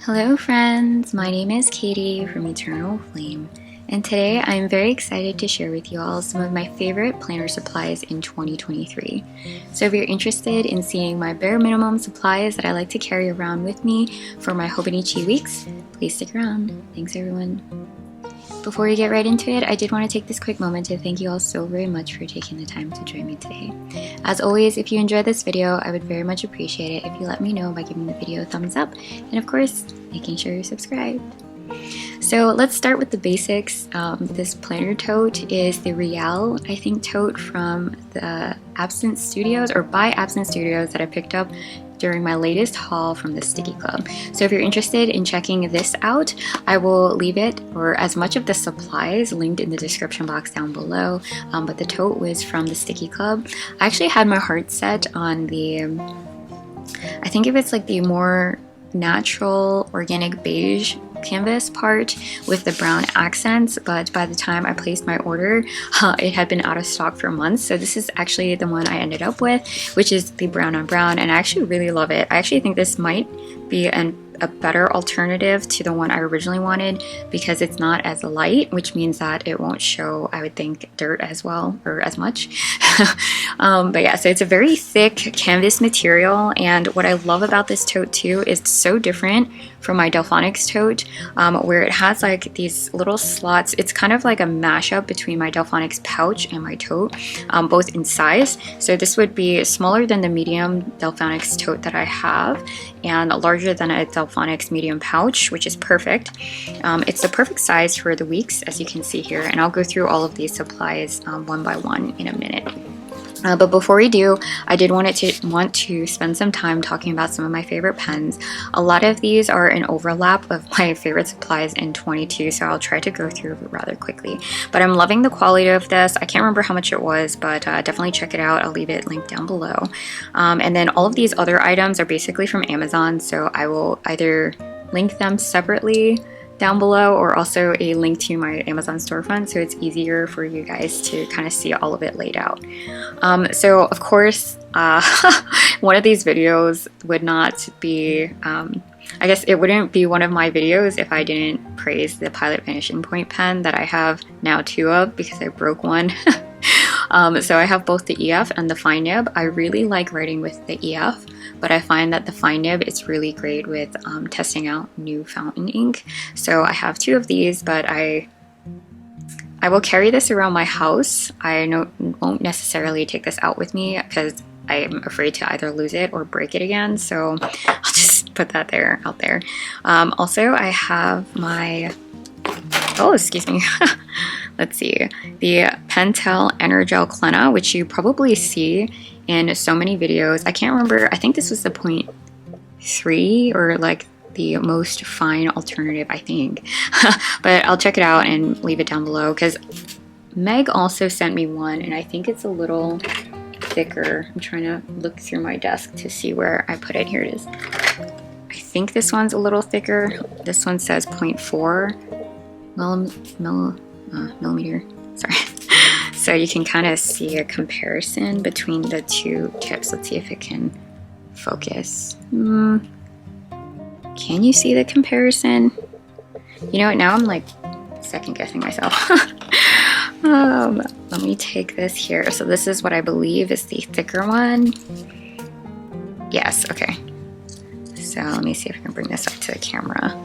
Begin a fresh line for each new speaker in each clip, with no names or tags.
Hello friends, my name is Katie from Eternal Flame, and today I'm very excited to share with you all some of my favorite planner supplies in 2023. So if you're interested in seeing my bare minimum supplies that I like to carry around with me for my Hobonichi Weeks, please stick around. Thanks everyone. Before we get right into it, I did want to take this quick moment to thank you all so very much for taking the time to join me today. As always, if you enjoyed this video, I would very much appreciate it if you let me know by giving the video a thumbs up, and of course, making sure you're subscribed. So let's start with the basics. This Planner Tote is the tote from the Absent Studios, or by Absent Studios, that I picked up during my latest haul from the STICKII CLUB. So if you're interested in checking this out, I will leave it, or as much of the supplies, linked in the description box down below. But the tote was from the STICKII CLUB. I actually had my heart set on the, I think if it's like the more natural organic beige canvas part with the brown accents, but by the time I placed my order, it had been out of stock for months. So this is actually the one I ended up with, which is the brown on brown, and I actually really love it. I actually think this might be a better alternative to the one I originally wanted because it's not as light, which means that it won't show, I would think, dirt as well, or as much. But yeah, so it's a very thick canvas material, and what I love about this tote too is it's so different from my Delfonics tote, where it has like these little slots. It's kind of like a mashup between my Delfonics pouch and my tote, both in size. So this would be smaller than the Medium Delfonics tote that I have, and larger than a Delfonics medium pouch, which is perfect. It's the perfect size for the weeks, as you can see here, and I'll go through all of these supplies one by one in a minute. But before we do, I did want to spend some time talking about some of my favorite pens. A lot of these are an overlap of my favorite supplies in 22, so I'll try to go through it rather quickly. But I'm loving the quality of this. I can't remember how much it was, but definitely check it out. I'll leave it linked down below. And then all of these other items are basically from Amazon, so I will either link them separately down below, or also a link to my Amazon storefront, so it's easier for you guys to kind of see all of it laid out. So of course, one of these videos would not be, I guess it wouldn't be one of my videos if I didn't praise the Pilot Vanishing Point pen that I have now 2 of because I broke one. So I have both the EF and the fine nib. I really like writing with the EF, but I find that the fine nib is really great with testing out new fountain ink. So I have 2 of these, but I will carry this around my house. I won't necessarily take this out with me because I'm afraid to either lose it or break it again. So I'll just put that out there. Also, I have my, oh, excuse me. Let's see, the Pentel Energel Clenna, which you probably see in so many videos. I can't remember, I think this was the 0.3 or like the most fine alternative, I think. But I'll check it out and leave it down below because Meg also sent me one, and I think it's a little thicker. I'm trying to look through my desk to see where I put it. Here it is. I think this one's a little thicker. This one says 0.4 millimeter, sorry. So you can kind of see a comparison between the 2 tips. Let's see if it can focus. Can you see the comparison? You know what, now I'm like second guessing myself. Let me take this here. So this is what I believe is the thicker one. Yes, okay. So let me see if I can bring this up to the camera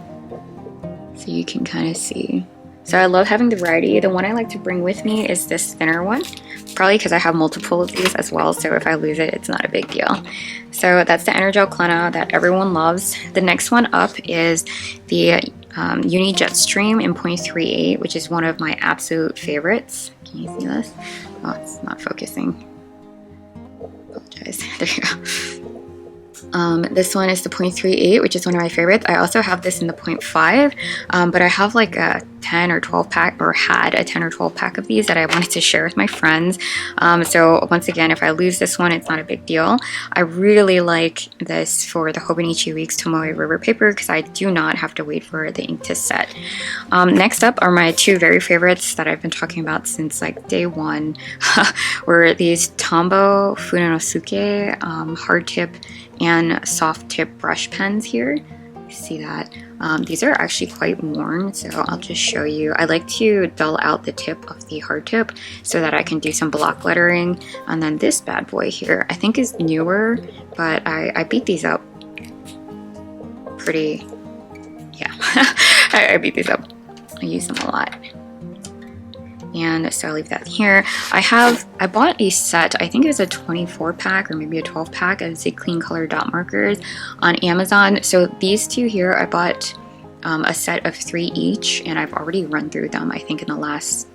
so you can kind of see. So I love having the variety. The one I like to bring with me is this thinner one, probably because I have multiple of these as well, so if I lose it, it's not a big deal. So that's the Energel Clenna that everyone loves. The next one up is the Uni Jetstream in 0.38, which is one of my absolute favorites. Can you see this? Oh, it's not focusing. Apologize. There you go. This one is the 0.38, which is one of my favorites. I also have this in the 0.5, but I have like a 10 or 12 pack, or had a 10 or 12 pack of these that I wanted to share with my friends. So once again, if I lose this one, it's not a big deal. I really like this for the Hobonichi Weeks Tomoe River paper because I do not have to wait for the ink to set. Next up are my two very favorites that I've been talking about since like day one, were these Tombow Funanosuke hard tip and soft tip brush pens here. See that? These are actually quite worn, so I'll just show you. I like to dull out the tip of the hard tip so that I can do some block lettering. And then this bad boy here, I think is newer, but I beat these up pretty, yeah. I beat these up. I use them a lot. And so I'll leave that here. I bought a set, I think it was a 24 pack or maybe a 12 pack of STICKII color dot markers on Amazon. So these two here, I bought a set of 3 each, and I've already run through them, I think in the last